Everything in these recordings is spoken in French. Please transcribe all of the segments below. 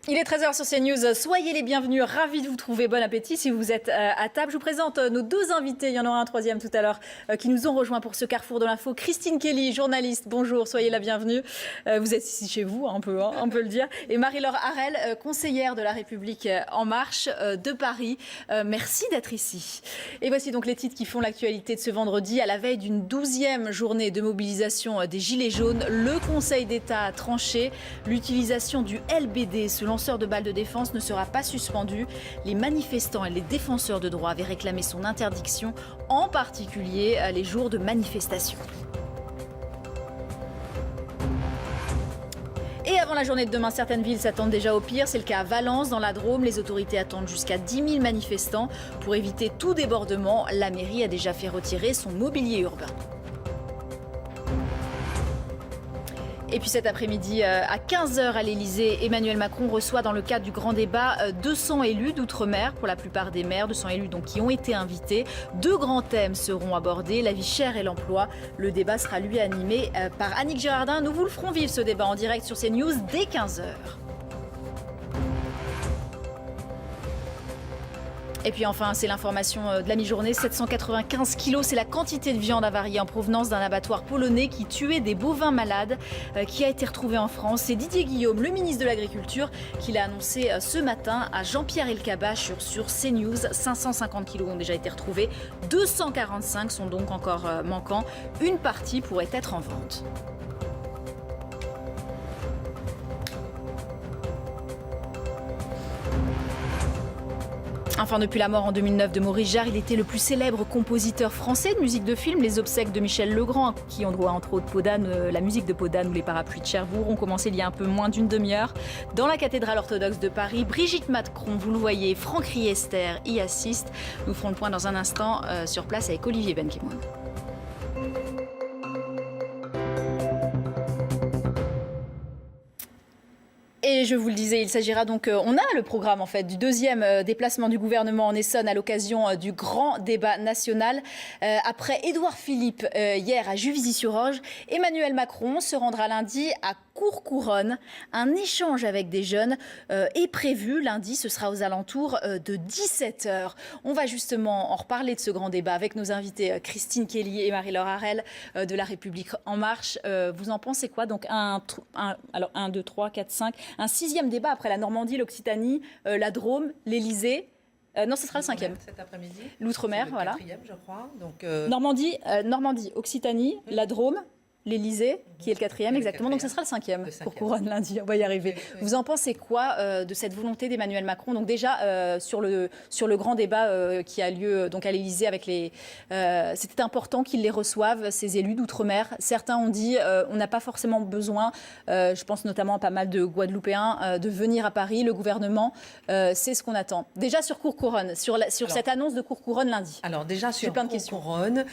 Il est 13h sur CNews, soyez les bienvenus, ravis de vous trouver, bon appétit si vous êtes à table. Je vous présente nos deux invités, il y en aura un troisième tout à l'heure, qui nous ont rejoints pour ce carrefour de l'info. Christine Kelly, journaliste, bonjour, soyez la bienvenue. Vous êtes ici chez vous, on peut le dire. Et Marie-Laure Harel, conseillère de La République En Marche de Paris. Merci d'être ici. Et voici donc les titres qui font l'actualité de ce vendredi. À la veille d'une 12e journée de mobilisation des Gilets jaunes, le Conseil d'État a tranché. L'utilisation du LBD, ce lanceur de balles de défense, ne sera pas suspendu. Les manifestants et les défenseurs de droits avaient réclamé son interdiction, en particulier les jours de manifestation. Et avant la journée de demain, certaines villes s'attendent déjà au pire. C'est le cas à Valence, dans la Drôme. Les autorités attendent jusqu'à 10 000 manifestants. Pour éviter tout débordement, la mairie a déjà fait retirer son mobilier urbain. Et puis cet après-midi, à 15h à l'Elysée, Emmanuel Macron reçoit dans le cadre du grand débat 200 élus d'outre-mer, pour la plupart des maires, 200 élus donc, qui ont été invités. Deux grands thèmes seront abordés, la vie chère et l'emploi. Le débat sera lui animé par Annick Girardin. Nous vous le ferons vivre ce débat en direct sur CNews dès 15h. Et puis enfin, c'est l'information de la mi-journée, 795 kilos, c'est la quantité de viande avariée en provenance d'un abattoir polonais qui tuait des bovins malades, qui a été retrouvé en France. C'est Didier Guillaume, le ministre de l'Agriculture, qui l'a annoncé ce matin à Jean-Pierre Elkabbach sur CNews. 550 kilos ont déjà été retrouvés, 245 sont donc encore manquants. Une partie pourrait être en vente. Enfin, depuis la mort en 2009 de Maurice Jarre, il était le plus célèbre compositeur français de musique de film. Les obsèques de Michel Legrand, qui on doit entre autres la musique de Podane ou les parapluies de Cherbourg, ont commencé il y a un peu moins d'une demi-heure. Dans la cathédrale orthodoxe de Paris, Brigitte Macron, vous le voyez, Franck Riester y assiste. Nous ferons le point dans un instant sur place avec Olivier Benkemoun. Et je vous le disais, il s'agira donc, on a le programme en fait du deuxième déplacement du gouvernement en Essonne à l'occasion du grand débat national. Après Édouard Philippe hier à Juvisy-sur-Orge, Emmanuel Macron se rendra lundi à Courcouronnes. Un échange avec des jeunes est prévu lundi, ce sera aux alentours de 17h. On va justement en reparler de ce grand débat avec nos invités Christine Kelly et Marie-Laure Harel de La République En Marche. Vous en pensez quoi? Donc alors 1, 2, 3, 4, 5... Un sixième débat après la Normandie, l'Occitanie, la Drôme, l'Élysée. Non, ce sera le cinquième. Cet après-midi. L'Outre-mer, voilà. Quatrième, je crois. Donc, Normandie, Occitanie, la Drôme, l'Élysée, qui est le quatrième, exactement. Donc, ce sera le cinquième pour couronne lundi. On va y arriver. Oui. Vous en pensez quoi de cette volonté d'Emmanuel Macron? Donc, déjà, sur le grand débat qui a lieu donc, à l'Élysée avec les... c'était important qu'ils les reçoivent, ces élus d'outre-mer. Certains ont dit on n'a pas forcément besoin, je pense notamment à pas mal de Guadeloupéens, de venir à Paris. Le gouvernement, c'est ce qu'on attend. Déjà sur Courcouronnes, sur cette annonce de Courcouronnes lundi. Alors, déjà sur Courcouronnes,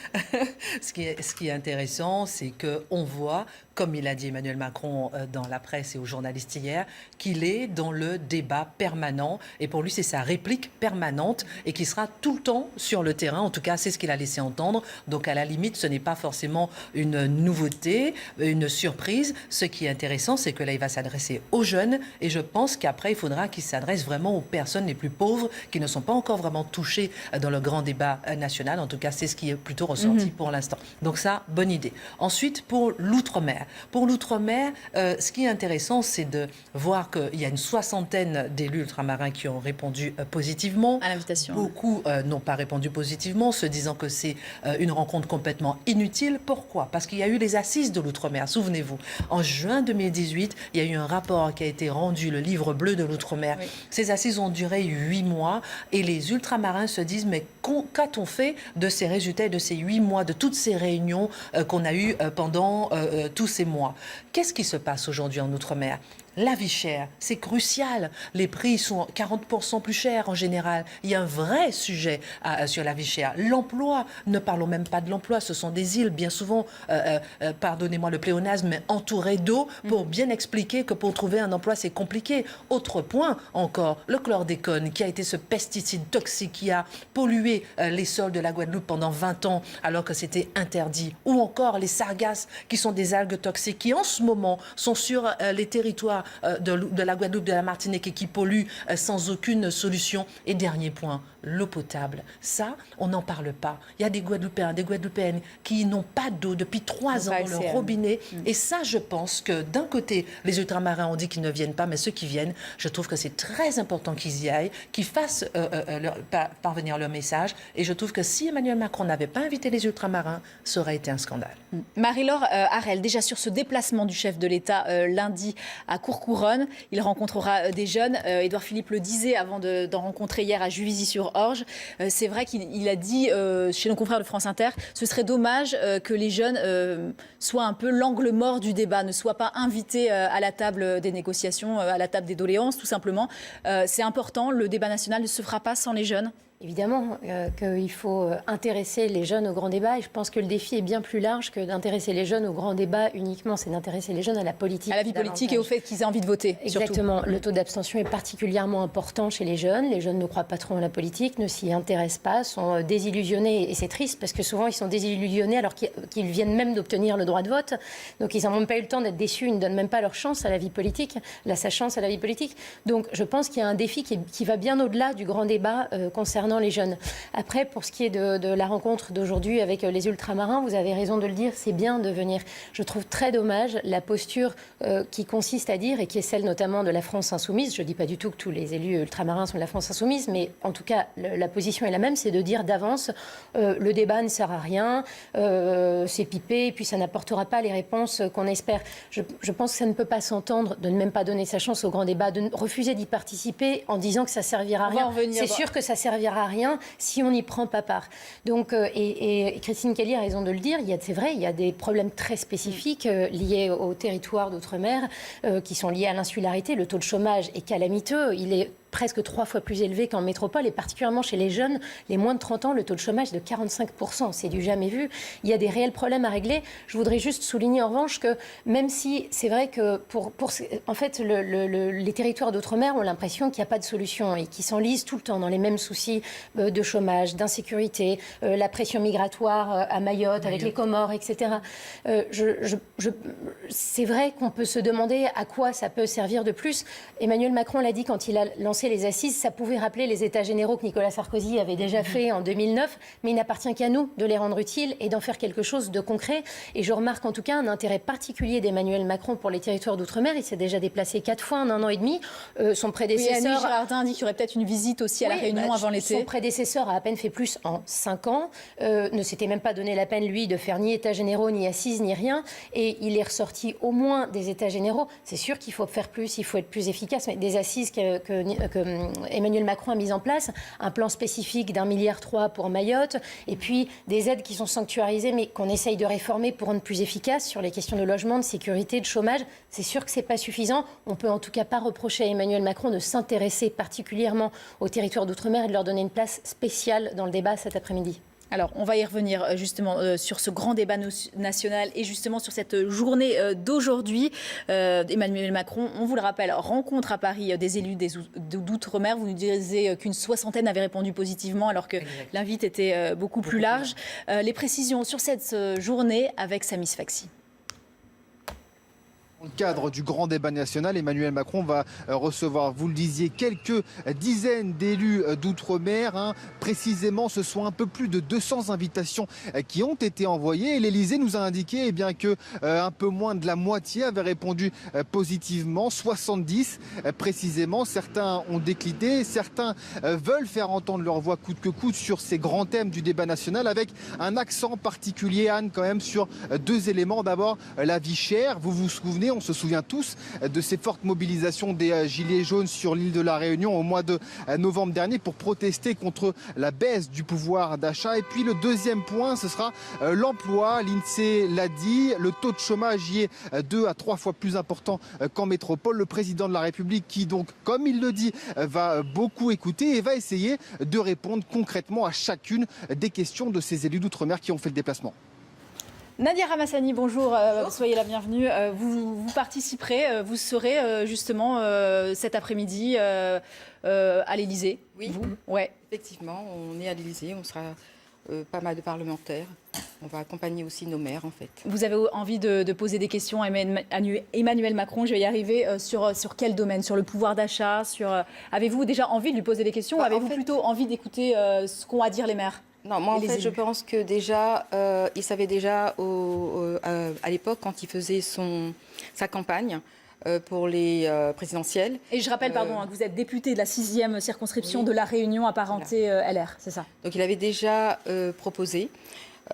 ce qui est intéressant, c'est que on voit, comme il a dit Emmanuel Macron dans la presse et aux journalistes hier, qu'il est dans le débat permanent. Et pour lui, c'est sa réplique permanente et qui sera tout le temps sur le terrain. En tout cas, c'est ce qu'il a laissé entendre. Donc, à la limite, ce n'est pas forcément une nouveauté, une surprise. Ce qui est intéressant, c'est que là, il va s'adresser aux jeunes. Et je pense qu'après, il faudra qu'il s'adresse vraiment aux personnes les plus pauvres qui ne sont pas encore vraiment touchées dans le grand débat national. En tout cas, c'est ce qui est plutôt ressorti pour l'instant. Donc ça, bonne idée. Ensuite, pour l'outre-mer. Pour l'outre-mer, ce qui est intéressant, c'est de voir qu'il y a une soixantaine d'élus ultramarins qui ont répondu positivement. À l'invitation. Beaucoup n'ont pas répondu positivement, se disant que c'est une rencontre complètement inutile. Pourquoi? Parce qu'il y a eu les assises de l'outre-mer. Souvenez-vous, en juin 2018, il y a eu un rapport qui a été rendu, le livre bleu de l'outre-mer. Oui. Ces assises ont duré 8 mois et les ultramarins se disent mais qu'a-t-on fait de ces résultats, de ces 8 mois, de toutes ces réunions qu'on a eues pendant tous ces mois? Qu'est-ce qui se passe aujourd'hui en Outre-mer? La vie chère, c'est crucial. Les prix sont 40% plus chers en général. Il y a un vrai sujet sur la vie chère. L'emploi, ne parlons même pas de l'emploi, ce sont des îles bien souvent, pardonnez-moi le pléonasme, mais entourées d'eau pour bien expliquer que pour trouver un emploi, c'est compliqué. Autre point encore, le chlordécone qui a été ce pesticide toxique qui a pollué les sols de la Guadeloupe pendant 20 ans alors que c'était interdit. Ou encore les sargasses qui sont des algues toxiques qui en ce moment sont sur les territoires de la Guadeloupe, de la Martinique et qui polluent sans aucune solution. Et dernier point, l'eau potable. Ça, on n'en parle pas. Il y a des Guadeloupéens, des Guadeloupéennes qui n'ont pas d'eau depuis 3 ans dans leur robinet. Et ça, je pense que d'un côté, les ultramarins ont dit qu'ils ne viennent pas, mais ceux qui viennent, je trouve que c'est très important qu'ils y aillent, qu'ils fassent parvenir leur message. Et je trouve que si Emmanuel Macron n'avait pas invité les ultramarins, ça aurait été un scandale. Marie-Laure Harel, déjà sur ce déplacement du chef de l'État lundi à Courcouronnes, il rencontrera des jeunes. Édouard Philippe le disait avant d'en rencontrer hier à Juvisy-sur-Orge. C'est vrai qu'il a dit chez nos confrères de France Inter, ce serait dommage que les jeunes soient un peu l'angle mort du débat, ne soient pas invités à la table des négociations, à la table des doléances, tout simplement. C'est important, le débat national ne se fera pas sans les jeunes. Évidemment qu'il faut intéresser les jeunes au grand débat et je pense que le défi est bien plus large que d'intéresser les jeunes au grand débat uniquement, c'est d'intéresser les jeunes à la politique. À la vie politique et au fait qu'ils aient envie de voter. Exactement. Surtout. Le taux d'abstention est particulièrement important chez les jeunes. Les jeunes ne croient pas trop à la politique, ne s'y intéressent pas, sont désillusionnés et c'est triste parce que souvent ils sont désillusionnés alors qu'ils viennent même d'obtenir le droit de vote. Donc ils n'ont même pas eu le temps d'être déçus, ils ne donnent même pas leur chance à la vie politique, sa chance à la vie politique. Donc je pense qu'il y a un défi qui va bien au-delà du grand débat concernant les jeunes. Après, pour ce qui est de la rencontre d'aujourd'hui avec les ultramarins, vous avez raison de le dire, c'est bien de venir. Je trouve très dommage la posture qui consiste à dire, et qui est celle notamment de la France insoumise, je ne dis pas du tout que tous les élus ultramarins sont de la France insoumise, mais en tout cas, la position est la même, c'est de dire d'avance, le débat ne sert à rien, c'est pipé, et puis ça n'apportera pas les réponses qu'on espère. Je pense que ça ne peut pas s'entendre de ne même pas donner sa chance au grand débat, de refuser d'y participer en disant que ça servira à rien. C'est sûr que ça servira à rien si on n'y prend pas part. Donc, et Christine Kelly a raison de le dire, c'est vrai, il y a des problèmes très spécifiques liés au territoire d'outre-mer qui sont liés à l'insularité. Le taux de chômage est calamiteux, il est presque 3 fois plus élevé qu'en métropole et particulièrement chez les jeunes, les moins de 30 ans, le taux de chômage est de 45%. C'est du jamais vu. Il y a des réels problèmes à régler. Je voudrais juste souligner en revanche que même si c'est vrai que en fait, les territoires d'outre-mer ont l'impression qu'il n'y a pas de solution et qu'ils s'enlisent tout le temps dans les mêmes soucis de chômage, d'insécurité, la pression migratoire à Mayotte avec les Comores, etc. C'est vrai qu'on peut se demander à quoi ça peut servir de plus. Emmanuel Macron l'a dit quand il a lancé les assises, ça pouvait rappeler les états généraux que Nicolas Sarkozy avait déjà fait en 2009, mais il n'appartient qu'à nous de les rendre utiles et d'en faire quelque chose de concret. Et je remarque en tout cas un intérêt particulier d'Emmanuel Macron pour les territoires d'outre-mer. Il s'est déjà déplacé 4 fois en 1 an et demi. Son prédécesseur... Oui, Annie Girardin a dit qu'il y aurait peut-être une visite aussi à La Réunion avant l'été. Son prédécesseur a à peine fait plus en 5 ans, ne s'était même pas donné la peine, lui, de faire ni états généraux, ni assises, ni rien. Et il est ressorti au moins des états généraux. C'est sûr qu'il faut faire plus, il faut être plus efficace, mais des assises que Emmanuel Macron a mis en place, un plan spécifique d'1,3 milliard pour Mayotte, et puis des aides qui sont sanctuarisées, mais qu'on essaye de réformer pour rendre plus efficaces sur les questions de logement, de sécurité, de chômage. C'est sûr que ce n'est pas suffisant. On ne peut en tout cas pas reprocher à Emmanuel Macron de s'intéresser particulièrement aux territoires d'outre-mer et de leur donner une place spéciale dans le débat cet après-midi. Alors, on va y revenir justement sur ce grand débat national et justement sur cette journée d'aujourd'hui. Emmanuel Macron, on vous le rappelle, rencontre à Paris des élus d'outre-mer. Vous nous disiez qu'une 60aine avait répondu positivement alors que l'invite était beaucoup plus large. Les précisions sur cette journée avec Samy Sfaxi. Dans le cadre du grand débat national, Emmanuel Macron va recevoir, vous le disiez, quelques dizaines d'élus d'outre-mer. Précisément, ce sont un peu plus de 200 invitations qui ont été envoyées. Et l'Élysée nous a indiqué que un peu moins de la moitié avaient répondu positivement, 70 précisément. Certains ont décliné, certains veulent faire entendre leur voix coûte que coûte sur ces grands thèmes du débat national, avec un accent particulier, Anne, quand même, sur 2 éléments. D'abord, la vie chère. Vous vous souvenez, on se souvient tous de ces fortes mobilisations des Gilets jaunes sur l'île de la Réunion au mois de novembre dernier pour protester contre la baisse du pouvoir d'achat. Et puis le deuxième point, ce sera l'emploi. L'INSEE l'a dit, le taux de chômage y est 2 à 3 fois plus important qu'en métropole. Le président de la République qui donc, comme il le dit, va beaucoup écouter et va essayer de répondre concrètement à chacune des questions de ces élus d'outre-mer qui ont fait le déplacement. Nadia Ramassani, bonjour, soyez la bienvenue. Vous participerez, vous serez justement cet après-midi à l'Élysée. Oui, vous ouais. Effectivement, on est à l'Élysée, on sera pas mal de parlementaires. On va accompagner aussi nos maires, en fait. Vous avez envie de poser des questions à Emmanuel Macron, je vais y arriver, sur quel domaine? Sur le pouvoir d'achat? Avez-vous déjà envie de lui poser des questions ou avez-vous plutôt envie d'écouter ce qu'ont à dire les maires? Non, moi, en fait, je pense que déjà, il savait déjà à l'époque, quand il faisait sa campagne, pour les présidentielles. Et je rappelle, pardon, que vous êtes député de la 6e circonscription de La Réunion, apparentée LR, c'est ça? Donc il avait déjà proposé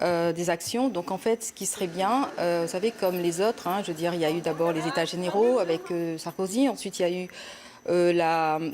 des actions. Donc en fait, ce qui serait bien, vous savez, comme les autres, je veux dire, il y a eu d'abord les États généraux avec Sarkozy, ensuite il y a eu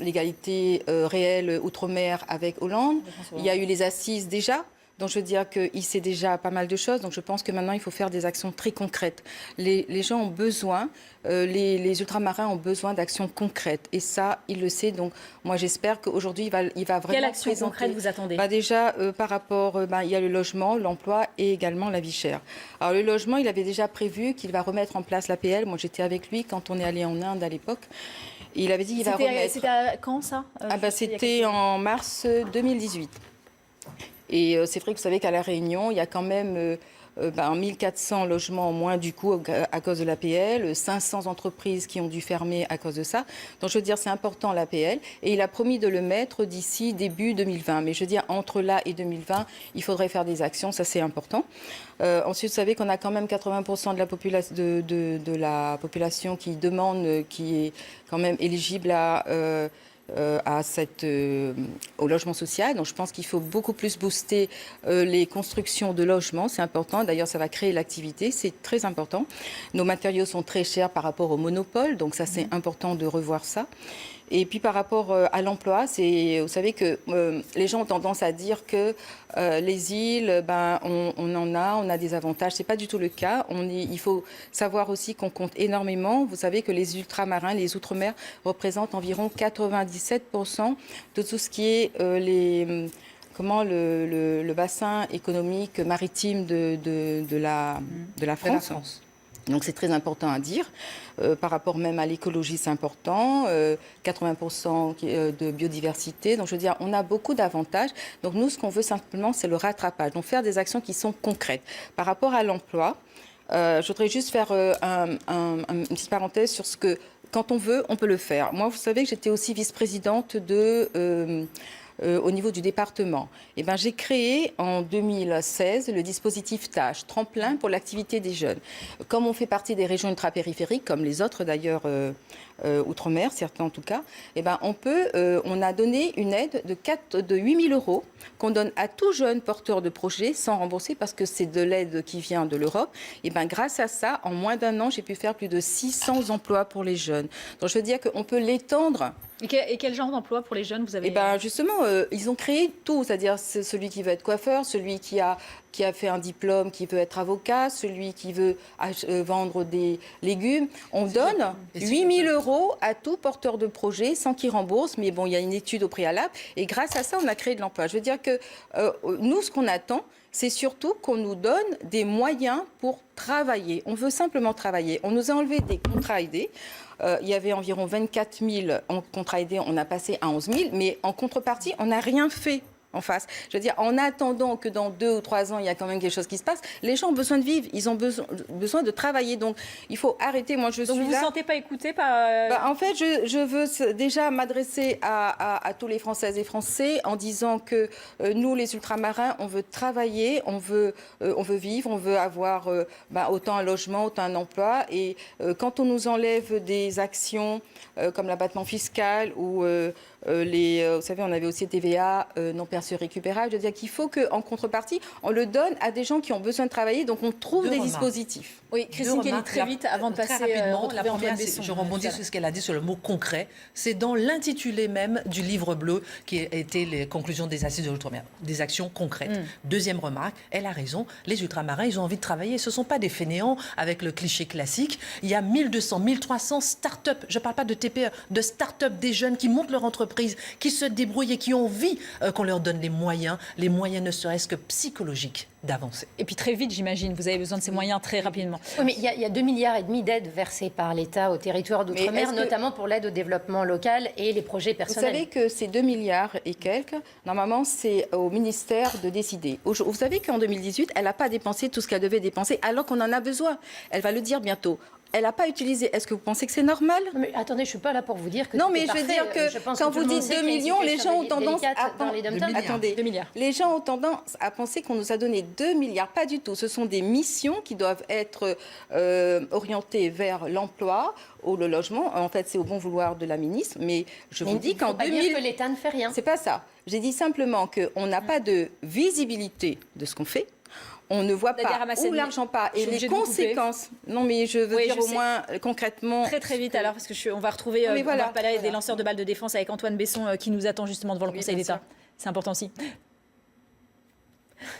l'égalité réelle outre-mer avec Hollande, il y a eu les assises déjà. Donc je veux dire qu'il sait déjà pas mal de choses. Donc je pense que maintenant il faut faire des actions très concrètes. Les gens ont besoin, les ultramarins ont besoin d'actions concrètes. Et ça, il le sait. Donc moi j'espère qu'aujourd'hui il va vraiment Quelle action présenter. concrète vous attendez? Déjà par rapport, il y a le logement, l'emploi et également la vie chère. Alors le logement, il avait déjà prévu qu'il va remettre en place l'APL. Moi j'étais avec lui quand on est allé en Inde à l'époque. Il avait dit qu'il va remettre. C'était quand ça? C'était en mars 2018. Et c'est vrai que vous savez qu'à La Réunion, il y a quand même 1400 logements en moins du coup à cause de l'APL, 500 entreprises qui ont dû fermer à cause de ça. Donc je veux dire, c'est important l'APL. Et il a promis de le mettre d'ici début 2020. Mais je veux dire, entre là et 2020, il faudrait faire des actions, ça c'est important. Ensuite, vous savez qu'on a quand même 80% de la population qui demande, qui est quand même éligible au logement social. Donc je pense qu'il faut beaucoup plus booster les constructions de logements, c'est important. D'ailleurs, ça va créer l'activité, c'est très important. Nos matériaux sont très chers par rapport au monopole, donc ça c'est important de revoir ça. Et puis par rapport à l'emploi, vous savez que les gens ont tendance à dire que les îles, on a des avantages. C'est pas du tout le cas. Il faut savoir aussi qu'on compte énormément. Vous savez que les ultramarins, les outre-mer représentent environ 97% de tout ce qui est le bassin économique maritime de la France. Donc c'est très important à dire. Par rapport même à l'écologie, c'est important. 80% de biodiversité. Donc je veux dire, on a beaucoup d'avantages. Donc nous, ce qu'on veut simplement, c'est le rattrapage. Donc faire des actions qui sont concrètes. Par rapport à l'emploi, je voudrais juste faire une petite parenthèse sur ce que, quand on veut, on peut le faire. Moi, vous savez que j'étais aussi vice-présidente au niveau du département. J'ai créé en 2016 le dispositif TAGE, tremplin pour l'activité des jeunes. Comme on fait partie des régions ultrapériphériques, comme les autres d'ailleurs outre-mer, certains en tout cas, on a donné une aide de 8 000 € qu'on donne à tout jeune porteur de projet sans rembourser parce que c'est de l'aide qui vient de l'Europe. Grâce à ça, en moins d'un an, j'ai pu faire plus de 600 emplois pour les jeunes. Donc je veux dire qu'on peut l'étendre. Et quel genre d'emploi pour les jeunes vous avez? Justement, ils ont créé tout, c'est-à-dire celui qui veut être coiffeur, celui qui a fait un diplôme, qui veut être avocat, celui qui veut vendre des légumes. On donne 8 000 € à tout porteur de projet sans qu'il rembourse, mais bon, il y a une étude au préalable. Et grâce à ça, on a créé de l'emploi. Je veux dire que nous, ce qu'on attend, c'est surtout qu'on nous donne des moyens pour travailler. On veut simplement travailler. On nous a enlevé des contrats aidés. Il y avait environ 24 000 en contrats aidés, on a passé à 11 000, mais en contrepartie, on n'a rien fait en face. Je veux dire, en attendant que dans 2 ou 3 ans, il y a quand même quelque chose qui se passe, les gens ont besoin de vivre, ils ont besoin de travailler. Donc, il faut arrêter. Moi, Donc, vous ne vous sentez pas écouté par... En fait, je veux déjà m'adresser à tous les Françaises et Français en disant que nous, les ultramarins, on veut travailler, on veut vivre, on veut avoir autant un logement, autant un emploi. Et quand on nous enlève des actions comme l'abattement fiscal ou... vous savez, on avait aussi TVA non perçu récupérable. Je veux dire qu'il faut qu'en contrepartie, on le donne à des gens qui ont besoin de travailler. Donc, on trouve des dispositifs. Oui, Christine Kelly, très vite, avant de passer rapidement, la première, Antoine Besson. je rebondis sur ce qu'elle a dit sur le mot concret. C'est dans l'intitulé même du livre bleu qui a été les conclusions des assises de l'outre-mer. Des actions concrètes. Deuxième remarque, elle a raison. Les ultramarins, ils ont envie de travailler. Ce ne sont pas des fainéants avec le cliché classique. Il y a 1200, 1300 start-up. Je ne parle pas de TPE, de start-up des jeunes qui montent leur entreprise, qui se débrouillent et qui ont envie qu'on leur donne donne les moyens ne serait-ce que psychologiques d'avancer. Et puis très vite, j'imagine, vous avez besoin de ces moyens très rapidement. Oui, mais il y a 2,5 milliards d'aides versées par l'État aux territoires d'outre-mer, notamment pour l'aide au développement local et les projets personnels. Vous savez que ces 2 milliards et quelques, normalement, c'est au ministère de décider. Vous savez qu'en 2018, elle n'a pas dépensé tout ce qu'elle devait dépenser alors qu'on en a besoin. Elle va le dire bientôt. Elle n'a pas utilisé. Est-ce que vous pensez que c'est normal? Mais attendez, je ne suis pas là pour vous dire que non, tout mais est je veux dire que quand vous dites 2 millions, les gens ont tendance à Attendez, 2 milliards. Les gens ont tendance à penser qu'on nous a donné 2 milliards. Pas du tout. Ce sont des missions qui doivent être orientées vers l'emploi ou le logement. En fait, c'est au bon vouloir de la ministre. Mais je vous dis qu'en 2000... dire que l'État ne fait rien. C'est pas ça. J'ai dit simplement qu'on n'a pas de visibilité de ce qu'on fait. On ne voit pas où l'argent part et les conséquences. Non, mais je veux dire au moins concrètement. Très vite alors, parce que on va retrouver on va parler des lanceurs de balles de défense avec Antoine Besson qui nous attend justement devant le Conseil d'État. C'est important aussi.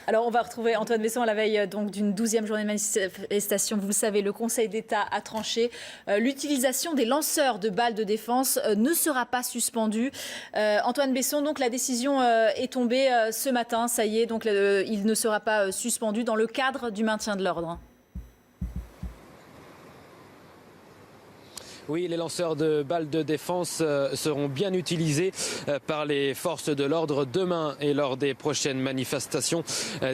Alors, on va retrouver Antoine Besson à la veille donc d'une 12e journée de manifestation. Vous le savez, le Conseil d'État a tranché. L'utilisation des lanceurs de balles de défense ne sera pas suspendue. Antoine Besson, donc la décision est tombée ce matin. Ça y est, donc il ne sera pas suspendu dans le cadre du maintien de l'ordre. Oui, les lanceurs de balles de défense seront bien utilisés par les forces de l'ordre demain et lors des prochaines manifestations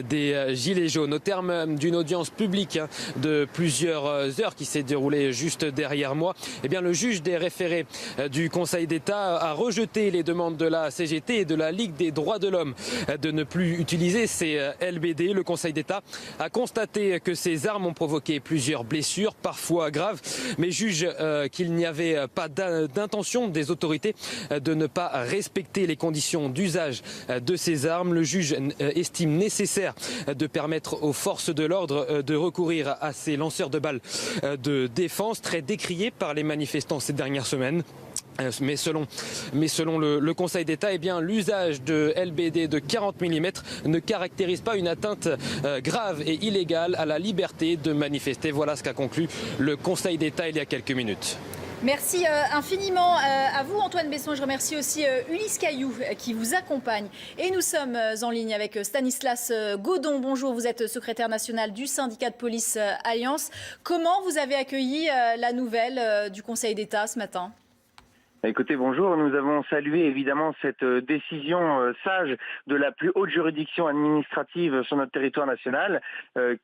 des Gilets jaunes. Au terme d'une audience publique de plusieurs heures qui s'est déroulée juste derrière moi, eh bien, le juge des référés du Conseil d'État a rejeté les demandes de la CGT et de la Ligue des droits de l'homme de ne plus utiliser ces LBD. Le Conseil d'État a constaté que ces armes ont provoqué plusieurs blessures, parfois graves, mais juge qu'il n'y avait pas d'intention des autorités de ne pas respecter les conditions d'usage de ces armes. Le juge estime nécessaire de permettre aux forces de l'ordre de recourir à ces lanceurs de balles de défense très décriés par les manifestants ces dernières semaines. Mais selon le Conseil d'État, eh bien, l'usage de LBD de 40 mm ne caractérise pas une atteinte grave et illégale à la liberté de manifester. Voilà ce qu'a conclu le Conseil d'État il y a quelques minutes. Merci infiniment à vous, Antoine Besson. Je remercie aussi Ulysse Caillou qui vous accompagne. Et nous sommes en ligne avec Stanislas Godon. Bonjour, vous êtes secrétaire national du syndicat de police Alliance. Comment vous avez accueilli la nouvelle du Conseil d'État ce matin ? Écoutez, bonjour. Nous avons salué évidemment cette décision sage de la plus haute juridiction administrative sur notre territoire national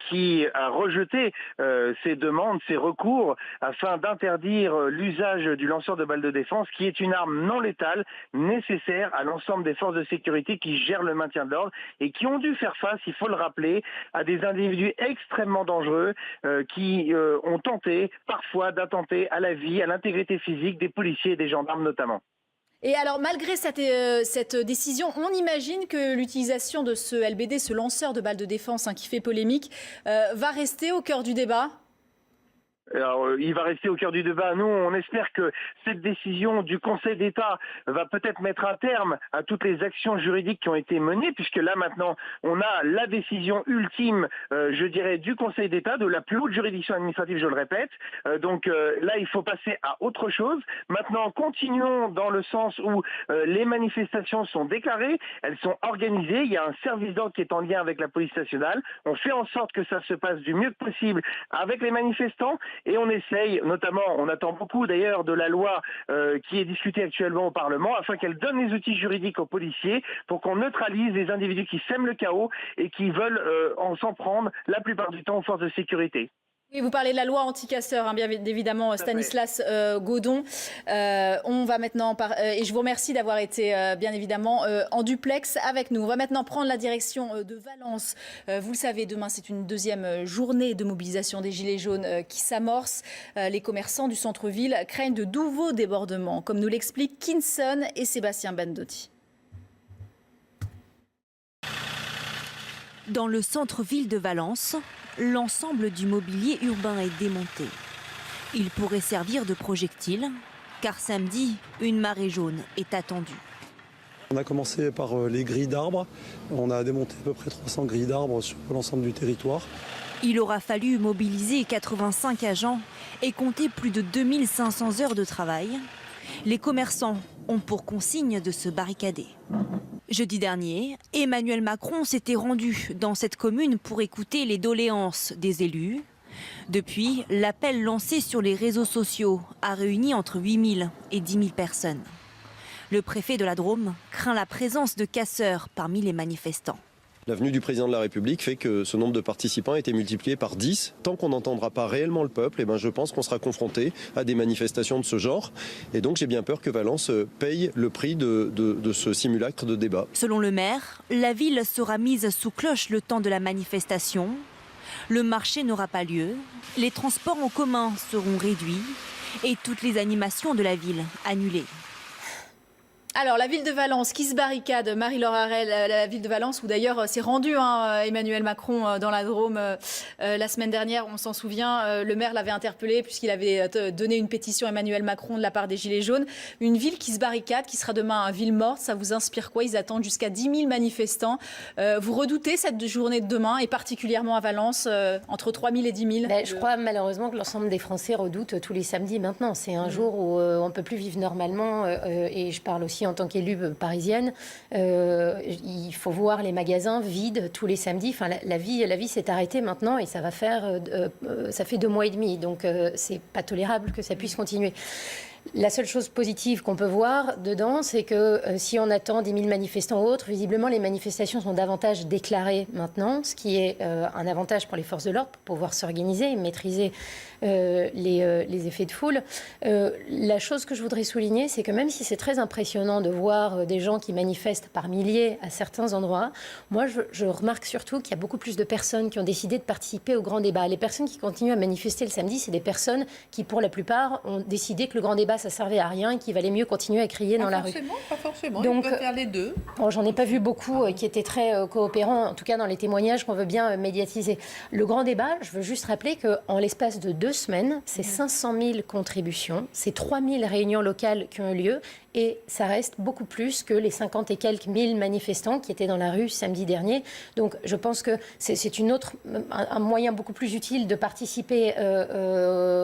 qui a rejeté ces demandes, ces recours afin d'interdire l'usage du lanceur de balles de défense qui est une arme non létale nécessaire à l'ensemble des forces de sécurité qui gèrent le maintien de l'ordre et qui ont dû faire face, il faut le rappeler, à des individus extrêmement dangereux qui ont tenté parfois d'attenter à la vie, à l'intégrité physique des policiers et des gendarmes notamment. Et alors, malgré cette décision, on imagine que l'utilisation de ce LBD, ce lanceur de balles de défense qui fait polémique, va rester au cœur du débat ? Alors, il va rester au cœur du débat. Nous, on espère que cette décision du Conseil d'État va peut-être mettre un terme à toutes les actions juridiques qui ont été menées, puisque là, maintenant, on a la décision ultime, je dirais, du Conseil d'État, de la plus haute juridiction administrative, je le répète. Donc là, il faut passer à autre chose. Maintenant, continuons dans le sens où les manifestations sont déclarées, elles sont organisées. Il y a un service d'ordre qui est en lien avec la police nationale. On fait en sorte que ça se passe du mieux possible avec les manifestants. Et on essaye, notamment, on attend beaucoup d'ailleurs de la loi qui est discutée actuellement au Parlement, afin qu'elle donne les outils juridiques aux policiers pour qu'on neutralise les individus qui sèment le chaos et qui veulent en s'en prendre la plupart du temps aux forces de sécurité. Oui, vous parlez de la loi anti-casseurs, bien évidemment, Stanislas Godon. On va maintenant, et je vous remercie d'avoir été bien évidemment en duplex avec nous. On va maintenant prendre la direction de Valence. Vous le savez, demain c'est une deuxième journée de mobilisation des Gilets jaunes qui s'amorce. Les commerçants du centre-ville craignent de nouveaux débordements, comme nous l'expliquent Kinson et Sébastien Bandotti. Dans le centre-ville de Valence, l'ensemble du mobilier urbain est démonté. Il pourrait servir de projectile, car samedi, une marée jaune est attendue. On a commencé par les grilles d'arbres. On a démonté à peu près 300 grilles d'arbres sur l'ensemble du territoire. Il aura fallu mobiliser 85 agents et compter plus de 2500 heures de travail. Les commerçants ont pour consigne de se barricader. Jeudi dernier, Emmanuel Macron s'était rendu dans cette commune pour écouter les doléances des élus. Depuis, l'appel lancé sur les réseaux sociaux a réuni entre 8 000 et 10 000 personnes. Le préfet de la Drôme craint la présence de casseurs parmi les manifestants. La venue du président de la République fait que ce nombre de participants a été multiplié par 10. Tant qu'on n'entendra pas réellement le peuple, je pense qu'on sera confronté à des manifestations de ce genre. Et donc j'ai bien peur que Valence paye le prix de ce simulacre de débat. Selon le maire, la ville sera mise sous cloche le temps de la manifestation. Le marché n'aura pas lieu, les transports en commun seront réduits et toutes les animations de la ville annulées. Alors, la ville de Valence qui se barricade, Marie-Laure Harel, la ville de Valence où d'ailleurs s'est rendu Emmanuel Macron dans la Drôme la semaine dernière, on s'en souvient, le maire l'avait interpellé puisqu'il avait donné une pétition à Emmanuel Macron de la part des Gilets jaunes. Une ville qui se barricade, qui sera demain ville morte, ça vous inspire quoi? Ils attendent jusqu'à 10 000 manifestants. Vous redoutez cette journée de demain et particulièrement à Valence, entre 3 000 et 10 000 Je crois malheureusement que l'ensemble des Français redoutent tous les samedis maintenant. C'est un jour où on ne peut plus vivre normalement et je parle aussi en tant qu'élue parisienne, il faut voir les magasins vides tous les samedis. Enfin, la vie s'est arrêtée maintenant et ça va faire, ça fait 2 mois et demi. Donc, c'est pas tolérable que ça puisse continuer. La seule chose positive qu'on peut voir dedans, c'est que si on attend 10 000 manifestants ou autres, visiblement les manifestations sont davantage déclarées maintenant, ce qui est un avantage pour les forces de l'ordre pour pouvoir s'organiser et maîtriser les effets de foule. La chose que je voudrais souligner, c'est que même si c'est très impressionnant de voir des gens qui manifestent par milliers à certains endroits, moi je remarque surtout qu'il y a beaucoup plus de personnes qui ont décidé de participer au grand débat. Les personnes qui continuent à manifester le samedi, c'est des personnes qui pour la plupart ont décidé que le grand débat ça servait à rien et qu'il valait mieux continuer à crier dans la rue. Pas forcément, donc, ils peuvent faire les deux. Bon, j'en ai pas vu beaucoup qui étaient très coopérants, en tout cas dans les témoignages qu'on veut bien médiatiser. Le grand débat, je veux juste rappeler qu'en l'espace de 2 semaines, c'est 500 000 contributions, c'est 3 000 réunions locales qui ont eu lieu et ça reste beaucoup plus que les 50 et quelques mille manifestants qui étaient dans la rue samedi dernier. Donc je pense que c'est un moyen beaucoup plus utile de participer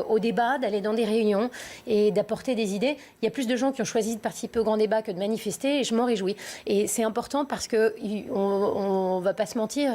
au débat, d'aller dans des réunions et d'apporter des idées. Il y a plus de gens qui ont choisi de participer au grand débat que de manifester et je m'en réjouis. Et c'est important parce qu'on ne va pas se mentir,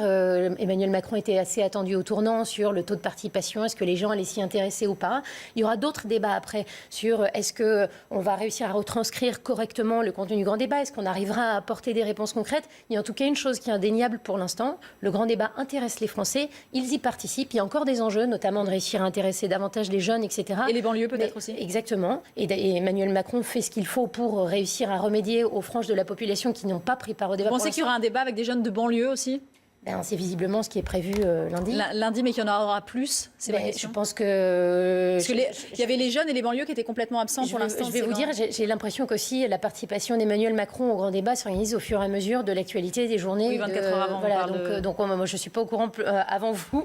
Emmanuel Macron était assez attendu au tournant sur le taux de participation, est-ce que les gens allaient s'y intéresser ou pas. Il y aura d'autres débats après sur est-ce qu'on va réussir à retranscrire correctement le contenu du grand débat, est-ce qu'on arrivera à apporter des réponses concrètes. Il y a en tout cas une chose qui est indéniable pour l'instant, le grand débat intéresse les Français, ils y participent, il y a encore des enjeux, notamment de réussir à intéresser davantage les jeunes, etc. Et les banlieues peut-être aussi. Exactement, et Emmanuel Macron fait ce qu'il faut pour réussir à remédier aux franges de la population qui n'ont pas pris part au débat. Vous pensez qu'il y aura un débat avec des jeunes de banlieue aussi? C'est visiblement ce qui est prévu lundi. Lundi, mais qu'il y en aura plus, c'est ma question. Je pense que... Parce qu'il y avait les jeunes et les banlieues qui étaient complètement absents pour l'instant. Je vais vous dire, j'ai l'impression qu'aussi la participation d'Emmanuel Macron au grand débat s'organise au fur et à mesure de l'actualité des journées. Oui, 24 heures avant. Voilà, donc moi, je ne suis pas au courant avant vous.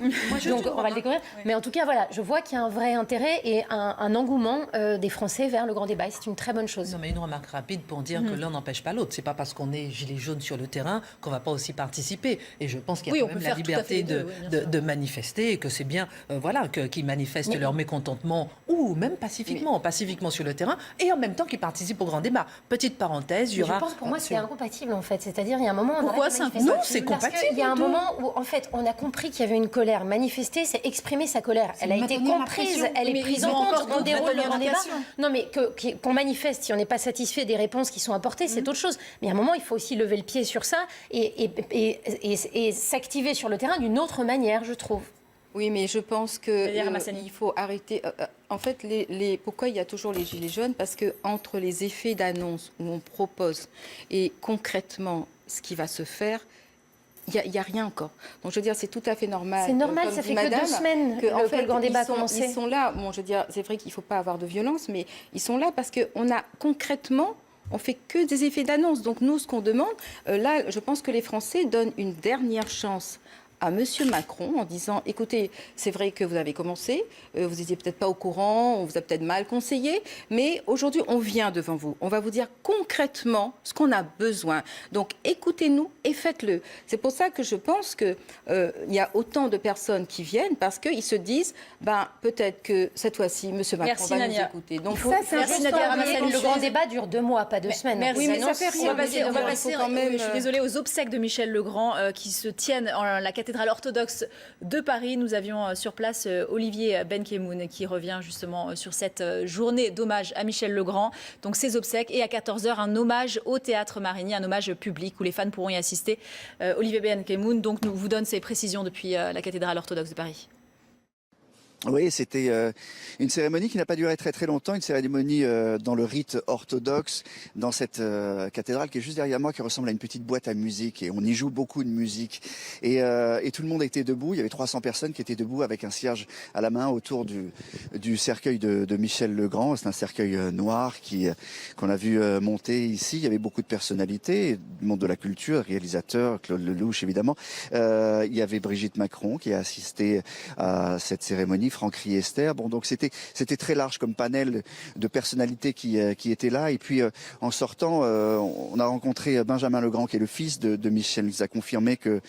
Donc on va le découvrir. Oui. Mais en tout cas, voilà, je vois qu'il y a un vrai intérêt et un engouement des Français vers le grand débat. Et c'est une très bonne chose. Non, mais une remarque rapide pour dire que l'un n'empêche pas l'autre. C'est pas parce qu'on est gilet jaune sur le terrain qu'on ne va pas aussi participer. Et je pense qu'il y a quand même la liberté de manifester et que c'est bien qu'ils manifestent leur mécontentement ou même pacifiquement sur le terrain et en même temps qu'ils participent au grand débat. Petite parenthèse, il y aura... Je pense pour moi c'est incompatible en fait. C'est-à-dire il y a un moment... Pourquoi c'est incompatible? Non, c'est compatible. Parce qu'il y a un moment où en fait on a compris qu'il y avait une colère. Manifester, c'est exprimer sa colère. Elle a été comprise, elle est prise en compte, on déroule le grand débat. Non mais qu'on manifeste si on n'est pas satisfait des réponses qui sont apportées, c'est autre chose. Mais à un moment il faut aussi lever le pied sur ça et s'activer sur le terrain d'une autre manière, je trouve. Oui, mais je pense qu'il faut arrêter. En fait, pourquoi il y a toujours les gilets jaunes? Parce qu'entre les effets d'annonce où on propose et concrètement ce qui va se faire, il n'y a rien encore. Donc, je veux dire, c'est tout à fait normal. C'est normal, ça fait que 2 semaines que le grand débat a commencé. Ils sont là. Bon, je veux dire, c'est vrai qu'il ne faut pas avoir de violence, mais ils sont là parce qu'on a concrètement... On fait que des effets d'annonce. Donc nous, ce qu'on demande, là, je pense que les Français donnent une dernière chance à M. Macron en disant, écoutez, c'est vrai que vous avez commencé, vous n'étiez peut-être pas au courant, on vous a peut-être mal conseillé, mais aujourd'hui, on vient devant vous. On va vous dire concrètement ce qu'on a besoin. Donc, écoutez-nous et faites-le. C'est pour ça que je pense qu'il y a autant de personnes qui viennent parce qu'ils se disent, peut-être que cette fois-ci, M. Macron va nous écouter. Donc, ça, c'est le grand débat dure 2 mois, pas 2 semaines. Merci. Oui, mais ça fait rien. On va passer quand même... je suis désolée, aux obsèques de Michel Legrand qui se tiennent en la cathédrale orthodoxe de Paris. Nous avions sur place Olivier Benkemoun qui revient justement sur cette journée d'hommage à Michel Legrand. Donc ces obsèques et à 14h un hommage au Théâtre Marigny, un hommage public où les fans pourront y assister. Olivier Benkemoun donc nous vous donne ces précisions depuis la cathédrale orthodoxe de Paris. Oui, c'était une cérémonie qui n'a pas duré très très longtemps, une cérémonie dans le rite orthodoxe, dans cette cathédrale qui est juste derrière moi, qui ressemble à une petite boîte à musique, et on y joue beaucoup de musique. Et tout le monde était debout, il y avait 300 personnes qui étaient debout avec un cierge à la main autour du cercueil de Michel Legrand. C'est un cercueil noir qu'on a vu monter ici. Il y avait beaucoup de personnalités, du monde de la culture, réalisateurs, Claude Lelouch évidemment. Il y avait Brigitte Macron qui a assisté à cette cérémonie, Franck Riester. Bon, donc c'était très large comme panel de personnalités qui étaient là. Et puis en sortant, on a rencontré Benjamin Legrand, qui est le fils de Michel. Il nous a confirmé que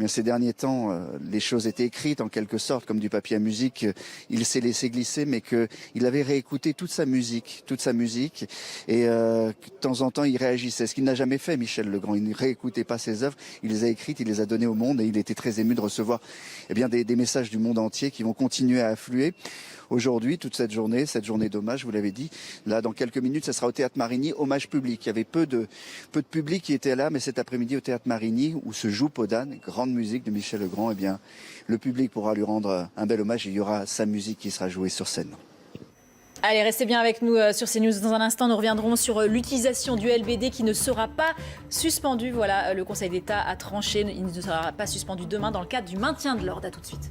ces derniers temps, les choses étaient écrites en quelque sorte comme du papier à musique. Il s'est laissé glisser, mais qu'il avait réécouté toute sa musique. Et de temps en temps, il réagissait. Ce qu'il n'a jamais fait, Michel Legrand. Il ne réécoutait pas ses œuvres. Il les a écrites, il les a données au monde, et il était très ému de recevoir des messages du monde entier qui vont continuer à affluer. Aujourd'hui, toute cette journée d'hommage, vous l'avez dit, là dans quelques minutes, ça sera au Théâtre Marigny, hommage public. Il y avait peu de public qui était là, mais cet après-midi au Théâtre Marigny, où se joue Podane, grande musique de Michel Legrand, le public pourra lui rendre un bel hommage et il y aura sa musique qui sera jouée sur scène. Allez, restez bien avec nous sur CNews. Dans un instant, nous reviendrons sur l'utilisation du LBD qui ne sera pas suspendu. Voilà, le Conseil d'État a tranché. Il ne sera pas suspendu demain dans le cadre du maintien de l'ordre. À tout de suite.